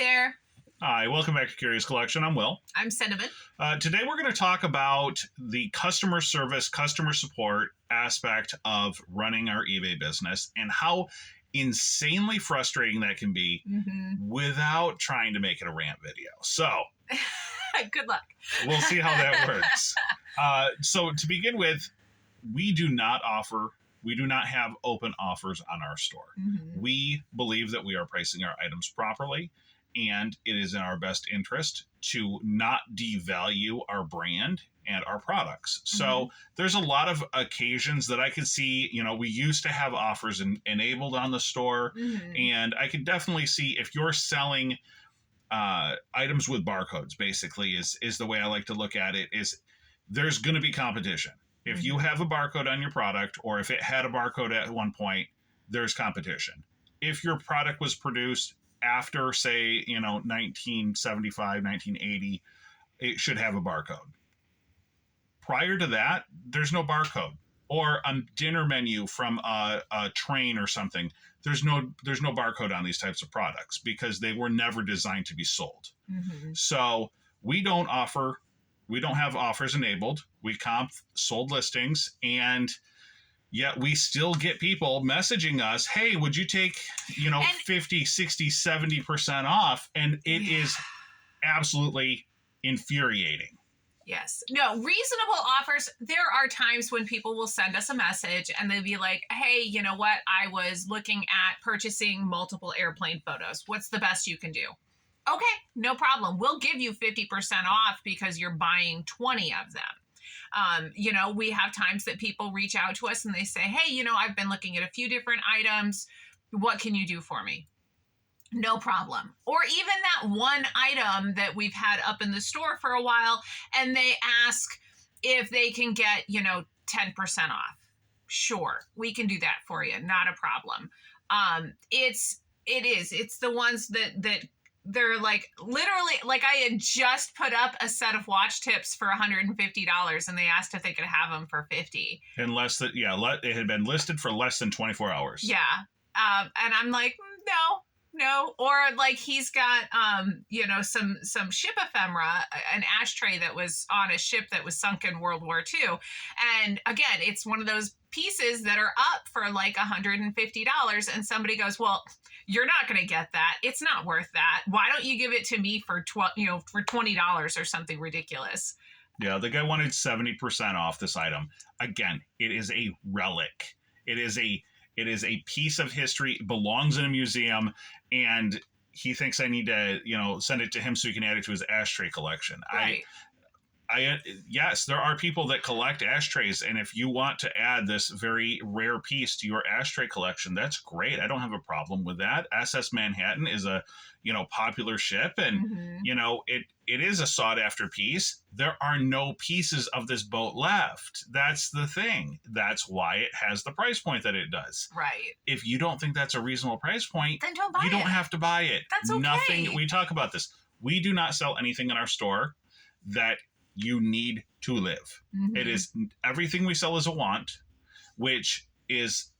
there. Hi, welcome back to Curious Collection. I'm Will. I'm Cinnamon. Today we're going to talk about the customer service, customer support aspect of running our eBay business and how insanely frustrating that can be without trying to make it a rant video. So, good luck. We'll see how that works. So to begin with, we do not have open offers on our store. We believe that we are pricing our items properly, and it is in our best interest to not devalue our brand and our products. So there's a lot of occasions that I could see, we used to have offers enabled on the store, and I could definitely see if you're selling items with barcodes, basically is the way I like to look at it, is there's going to be competition. If you have a barcode on your product, or if it had a barcode at one point, there's competition. If your product was produced after, say, 1975, 1980, it should have a barcode. Prior to that, there's no barcode. Or a dinner menu from a train or something, there's no barcode on these types of products because they were never designed to be sold. So we don't have offers enabled. We comp sold listings, and yet we still get people messaging us, hey, would you take, 50, 60, 70% off? And it is absolutely infuriating. Yes. No, reasonable offers. There are times when people will send us a message and they'll be like, hey, you know what? I was looking at purchasing multiple airplane photos. What's the best you can do? Okay, no problem. We'll give you 50% off because you're buying 20 of them. We have times that people reach out to us and they say, hey, I've been looking at a few different items. What can you do for me? No problem. Or even that one item that we've had up in the store for a while, and they ask if they can get, 10% off. Sure, we can do that for you. Not a problem. It's the ones that they're like, literally, like I had just put up a set of watch tips for $150 and they asked if they could have them for $50. Unless it had been listed for less than 24 hours. Yeah. And I'm like, no. Or like he's got, some ship ephemera, an ashtray that was on a ship that was sunk in World War II. And again, it's one of those pieces that are up for like $150. And somebody goes, well, you're not going to get that. It's not worth that. Why don't you give it to me for for $20 or something ridiculous? Yeah, the guy wanted 70% off this item. Again, it is a relic. It is a piece of history. It belongs in a museum, and he thinks I need to, send it to him so he can add it to his ashtray collection. Right. Yes, there are people that collect ashtrays, and if you want to add this very rare piece to your ashtray collection, that's great. I don't have a problem with that. SS Manhattan is a, popular ship, and it is a sought after piece. There are no pieces of this boat left. That's the thing. That's why it has the price point that it does. Right. If you don't think that's a reasonable price point, then don't buy it. You don't have to buy it. That's okay. Nothing. We talk about this. We do not sell anything in our store that you need to live. It is everything we sell is a want, which is,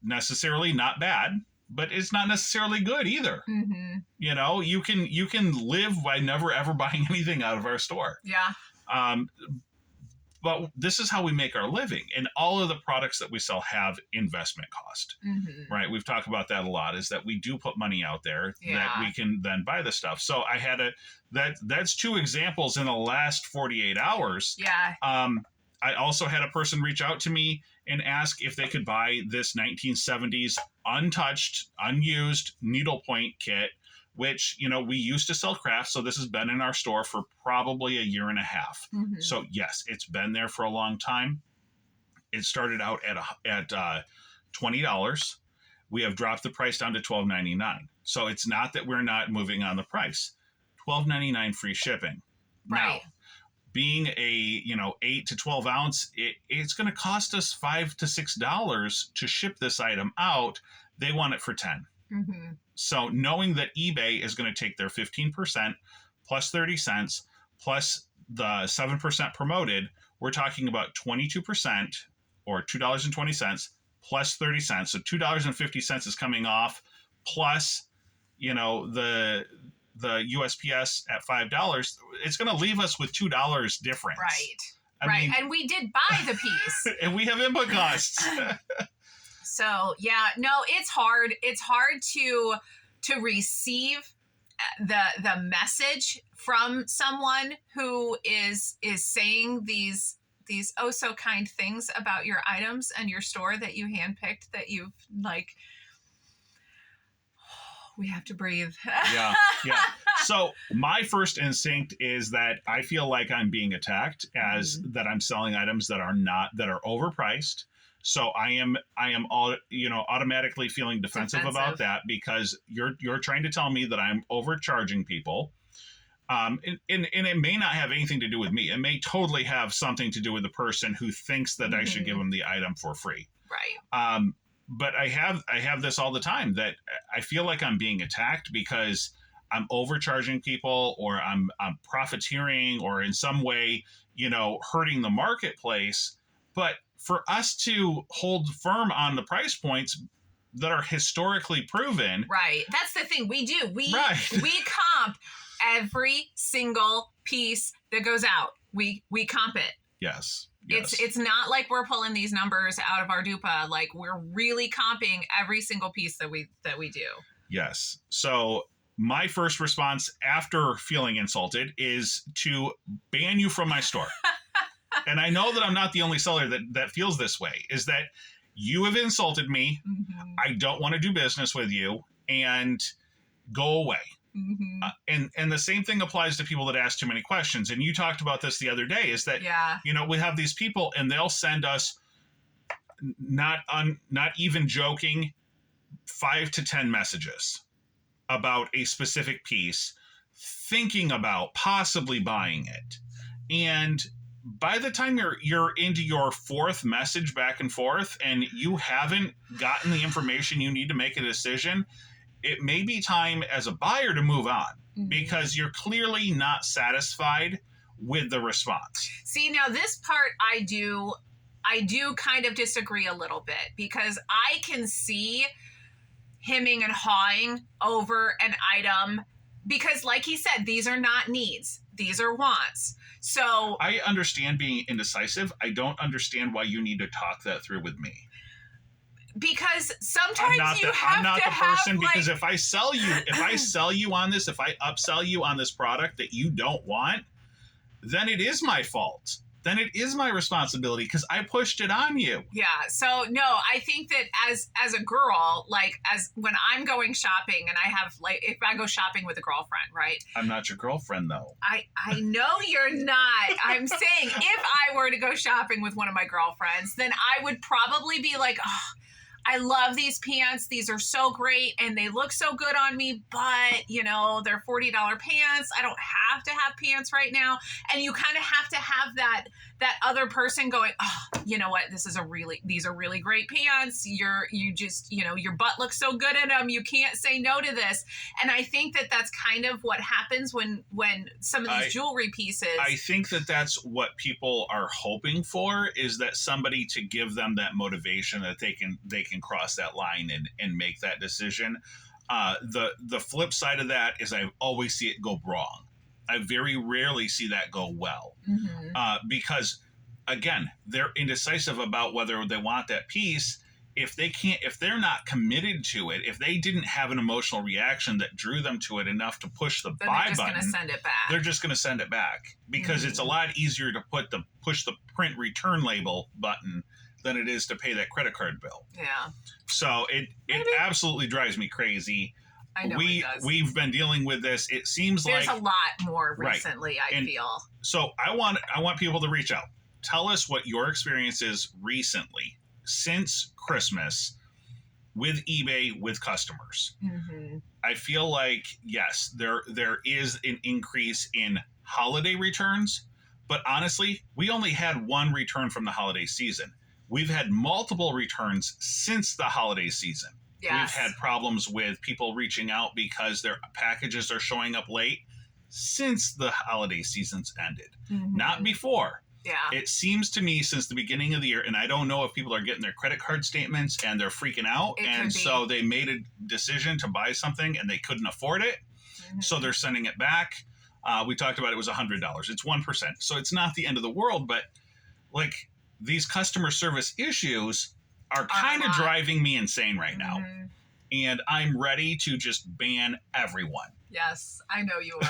necessarily not bad, but it's not necessarily good either. You can live by never ever buying anything out of our store. Yeah. But this is how we make our living, and all of the products that we sell have investment cost, right? We've talked about that a lot, is that we do put money out there that we can then buy the stuff. So I had that's two examples in the last 48 hours. Yeah. I also had a person reach out to me and ask if they could buy this 1970s untouched, unused needlepoint kit, which, we used to sell crafts. So this has been in our store for probably a year and a half. So yes, it's been there for a long time. It started out at $20. We have dropped the price down to $12.99. So it's not that we're not moving on the price. $12.99 free shipping. Right. Now, being a 8 to 12 ounce, it's going to cost us $5 to $6 to ship this item out. They want it for $10. So knowing that eBay is going to take their 15% plus 30 cents plus the 7% promoted, we're talking about 22% or $2.20 plus 30 cents. So $2.50 is coming off, plus the USPS at $5, it's going to leave us with $2 difference. Right. I mean, and we did buy the piece. and we have input costs. So yeah, no, it's hard. It's hard to receive the message from someone who is saying these oh so kind things about your items and your store that you handpicked, that you've like. We have to breathe. Yeah. So my first instinct is that I feel like I'm being attacked, as that I'm selling items that are overpriced. So I am all, automatically feeling defensive about that, because you're trying to tell me that I'm overcharging people. And it may not have anything to do with me. It may totally have something to do with the person who thinks that I should give them the item for free. Right. But I have this all the time, that I feel like I'm being attacked because I'm overcharging people, or I'm profiteering, or in some way, hurting the marketplace. But for us to hold firm on the price points that are historically proven. Right. That's the thing we do. We comp every single piece that goes out. We comp it. Yes. It's not like we're pulling these numbers out of our dupa. Like, we're really comping every single piece that we do. Yes. So my first response after feeling insulted is to ban you from my store. And I know that I'm not the only seller that feels this way, is that you have insulted me. Mm-hmm. I don't want to do business with you, and go away. Mm-hmm. And the same thing applies to people that ask too many questions. And you talked about this the other day, is that, we have these people and they'll send us, not even joking, 5 to 10 messages about a specific piece, thinking about possibly buying it. And by the time you're into your fourth message back and forth, and you haven't gotten the information you need to make a decision, it may be time as a buyer to move on, because you're clearly not satisfied with the response. See, now this part I do kind of disagree a little bit, because I can see hemming and hawing over an item, because like he said, these are not needs, these are wants. So I understand being indecisive. I don't understand why you need to talk that through with me. Because sometimes I'm not the person, because if I sell you on this, if I upsell you on this product that you don't want, then it is my fault. Then it is my responsibility, because I pushed it on you. Yeah. So no, I think that as a girl, like, as when I'm going shopping, and I have, like, if I go shopping with a girlfriend, right? I'm not your girlfriend, though. I know you're not. I'm saying, if I were to go shopping with one of my girlfriends, then I would probably be like, oh, I love these pants. These are so great and they look so good on me, but they're $40 pants. I don't have to have pants right now. And you kind of have to have that other person going, oh, you know what? These are really great pants. Your butt looks so good in them. You can't say no to this. And I think that that's kind of what happens when some of these jewelry pieces. I think that that's what people are hoping for, is that somebody to give them that motivation that they can cross that line and make that decision. The flip side of that is I always see it go wrong. I very rarely see that go well, because again, they're indecisive about whether they want that piece. If they're not committed to it, if they didn't have an emotional reaction that drew them to it enough to push the buy button, they're just going to send it back, because it's a lot easier to push the print return label button than it is to pay that credit card bill. Yeah. So it absolutely drives me crazy. I know it does. We've been dealing with this. It seems there's like a lot more recently, right. I feel. So I want people to reach out. Tell us what your experience is recently, since Christmas, with eBay, with customers. Mm-hmm. I feel like, yes, there is an increase in holiday returns, but honestly, we only had one return from the holiday season. We've had multiple returns since the holiday season. Yes. We've had problems with people reaching out because their packages are showing up late since the holiday season's ended. Mm-hmm. Not before. Yeah. It seems to me since the beginning of the year, and I don't know if people are getting their credit card statements and they're freaking out. And so they made a decision to buy something and they couldn't afford it. Mm-hmm. So they're sending it back. We talked about it was $100. It's 1%. So it's not the end of the world, but like these customer service issues are kind of driving me insane right now. Mm-hmm. And I'm ready to just ban everyone. Yes, I know you are.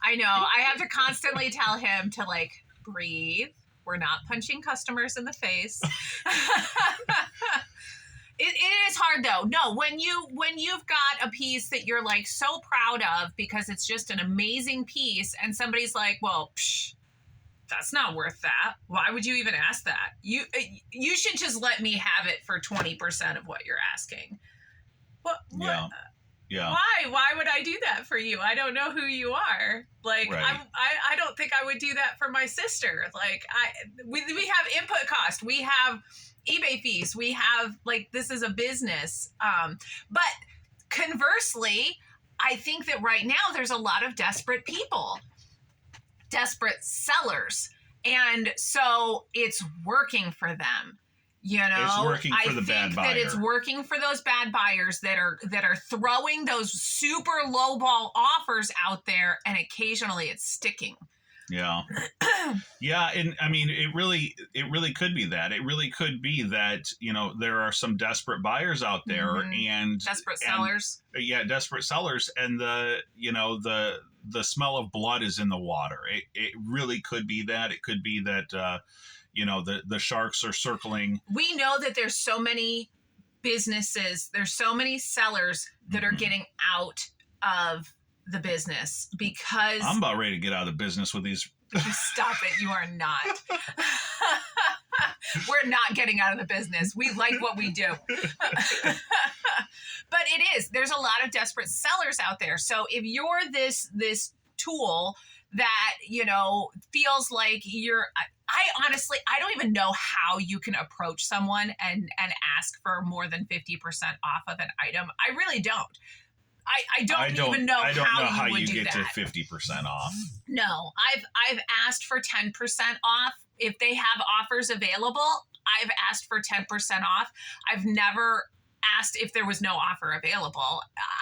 I know. I have to constantly tell him to like breathe. We're not punching customers in the face. It is hard though. No, when you've got a piece that you're like so proud of because it's just an amazing piece, and somebody's like, "Well, that's not worth that. Why would you even ask that? You should just let me have it for 20% of what you're asking." What? Yeah. Why would I do that for you? I don't know who you are. Like, right. I don't think I would do that for my sister. Like, we have input cost. We have eBay fees. We have, like, this is a business. But conversely, I think that right now there's a lot of desperate people, desperate sellers. And so it's working for them. You know, it's working for the bad buyer. I think that it's working for those bad buyers that are throwing those super lowball offers out there, and occasionally it's sticking. Yeah. Yeah, and I mean it really could be that. It really could be that, you know, there are some desperate buyers out there and desperate sellers. Yeah, desperate sellers, and the smell of blood is in the water. It really could be that. It could be that you know, the sharks are circling. We know that there's so many businesses, there's so many sellers that are getting out of the business because... I'm about ready to get out of the business with these. Stop it. You are not. We're not getting out of the business. We like what we do. But it is. There's a lot of desperate sellers out there. So if you're this tool that, you know, feels like you're... I honestly, I don't even know how you can approach someone and ask for more than 50% off of an item. I really don't. I don't even know how you would do that. I don't know how you get to 50% off. No, I've asked for 10% off. If they have offers available, I've asked for 10% off. I've never asked if there was no offer available.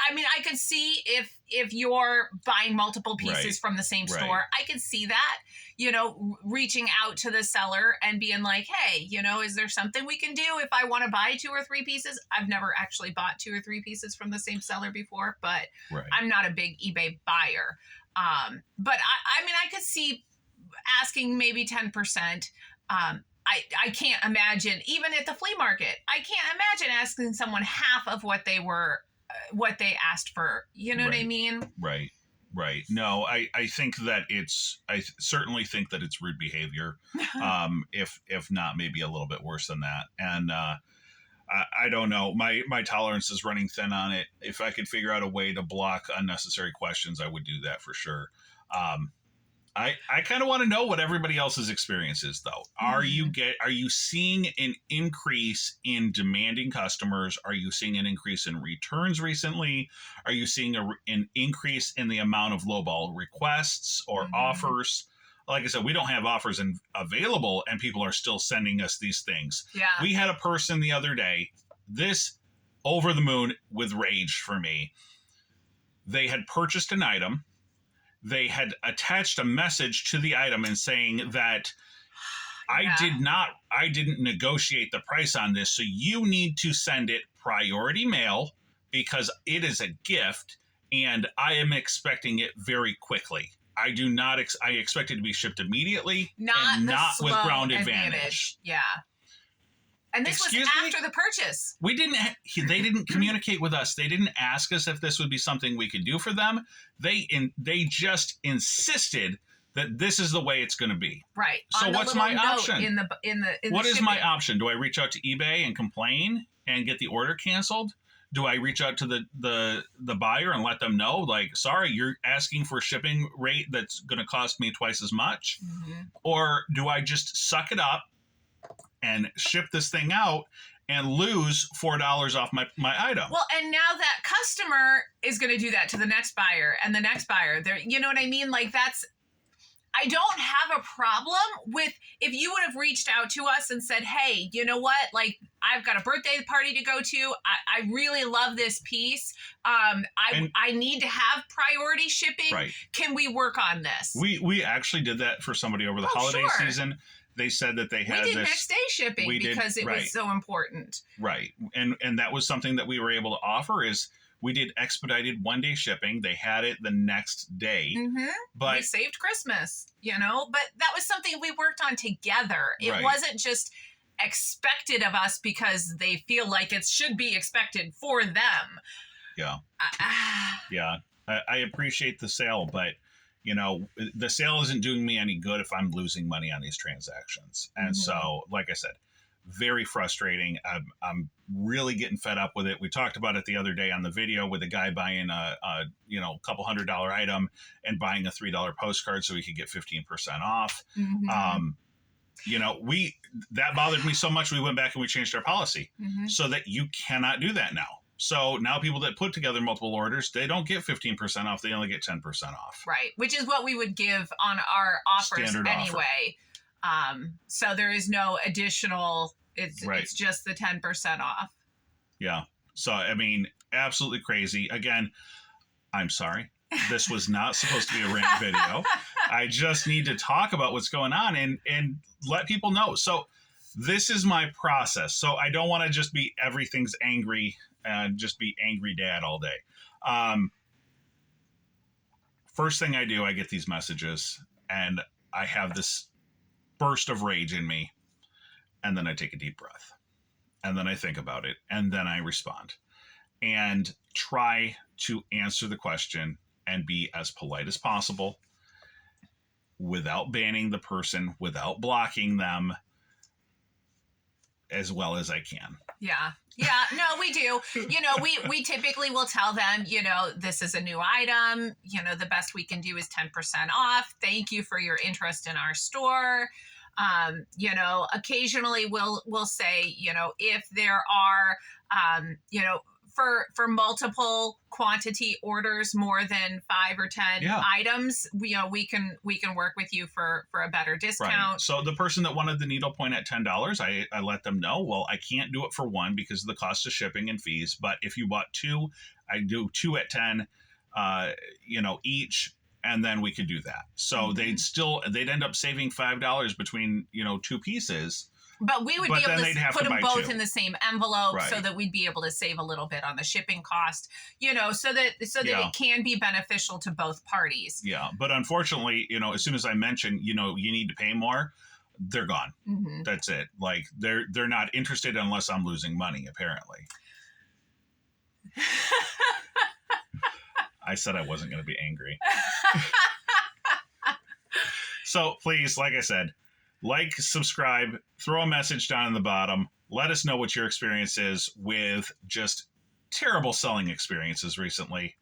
I mean, I could see if you're buying multiple pieces from the same store, I could see that, you know, reaching out to the seller and being like, hey, you know, is there something we can do if I want to buy 2 or 3 pieces? I've never actually bought 2 or 3 pieces from the same seller before, but I'm not a big eBay buyer. But I mean, I could see asking maybe 10%. I can't imagine, even at the flea market, I can't imagine asking someone half of what they asked for. You know what I mean? Right. No, I think that I certainly think that it's rude behavior. If not, maybe a little bit worse than that. And I don't know. My tolerance is running thin on it. If I could figure out a way to block unnecessary questions, I would do that for sure. I kind of want to know what everybody else's experience is, though. Are you seeing an increase in demanding customers? Are you seeing an increase in returns recently? Are you seeing an increase in the amount of lowball requests or offers? Like I said, we don't have offers available, and people are still sending us these things. Yeah. We had a person the other day, this over the moon with rage for me. They had purchased an item. They had attached a message to the item and saying that I didn't negotiate the price on this, so you need to send it priority mail because it is a gift and I am expecting it very quickly. I expect it to be shipped immediately, not with ground advantage. Yeah. And this was after the purchase. They didn't communicate with us. They didn't ask us if this would be something we could do for them. They just insisted that this is the way it's going to be. Right. So what's my option? What is my option? Do I reach out to eBay and complain and get the order canceled? Do I reach out to the buyer and let them know, like, sorry, you're asking for a shipping rate that's going to cost me twice as much? Mm-hmm. Or do I just suck it up and ship this thing out and lose $4 off my item? Well, and now that customer is going to do that to the next buyer and the next buyer. You know what I mean? Like I don't have a problem with if you would have reached out to us and said, hey, you know what? Like, I've got a birthday party to go to. I really love this piece. I need to have priority shipping. Right. Can we work on this? We actually did that for somebody over the holiday season. They said that they had we did next day shipping because it was so important. Right. And that was something that we were able to offer is we did expedited 1-day shipping. They had it the next day. Mm-hmm. But we saved Christmas, but that was something we worked on together. It wasn't just expected of us because they feel like it should be expected for them. Yeah. Yeah. I appreciate the sale, but the sale isn't doing me any good if I'm losing money on these transactions. And so, like I said, very frustrating. I'm really getting fed up with it. We talked about it the other day on the video with a guy buying a couple $100 item and buying a $3 postcard so he could get 15% off. That bothered me so much. We went back and we changed our policy so that you cannot do that now. So now people that put together multiple orders, they don't get 15% off. They only get 10% off. Right. Which is what we would give on our offers Standard anyway. So there is no additional, it's just the 10% off. Yeah. So, I mean, absolutely crazy. Again, I'm sorry. This was not supposed to be a rant video. I just need to talk about what's going on and let people know. So this is my process. So I don't want to just be everything's angry and just be angry dad all day. First thing I do, I get these messages and I have this burst of rage in me. And then I take a deep breath and then I think about it and then I respond and try to answer the question and be as polite as possible without banning the person, without blocking them, as well as I can. Yeah. Yeah, no, we do. We typically will tell them, this is a new item. The best we can do is 10% off. Thank you for your interest in our store. Occasionally we'll say, if there are, for multiple quantity orders, more than 5 or 10 items, we can work with you for a better discount. Right. So the person that wanted the needlepoint at $10, I let them know, well, I can't do it for one because of the cost of shipping and fees. But if you bought 2, I do 2 at 10, each. And then we could do that. So they'd end up saving $5 between, 2 pieces. But we would be able to put them both 2 in the same envelope so that we'd be able to save a little bit on the shipping cost, so that it can be beneficial to both parties. Yeah. But unfortunately, as soon as I mention, you need to pay more, they're gone. Mm-hmm. That's it. Like they're not interested unless I'm losing money, apparently. I said I wasn't going to be angry. So please, like I said, subscribe, throw a message down in the bottom. Let us know what your experience is with just terrible selling experiences recently.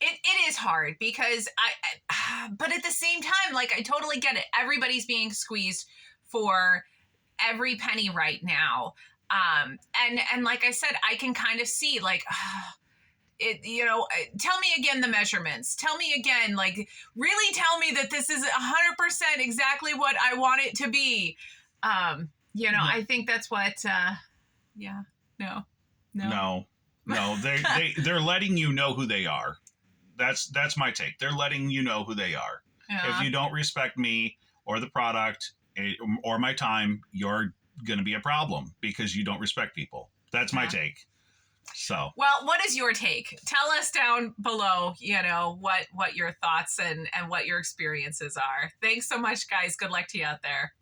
It is hard because but at the same time, I totally get it. Everybody's being squeezed for every penny right now. And like I said, I can kind of see tell me again the measurements. Tell me again, really tell me that this is 100% exactly what I want it to be. I think that's what. No. They're letting you know who they are. That's my take. They're letting you know who they are. Yeah. If you don't respect me or the product or my time, you're going to be a problem because you don't respect people. That's my take. So, well, what is your take? Tell us down below, what your thoughts and what your experiences are. Thanks so much, guys. Good luck to you out there.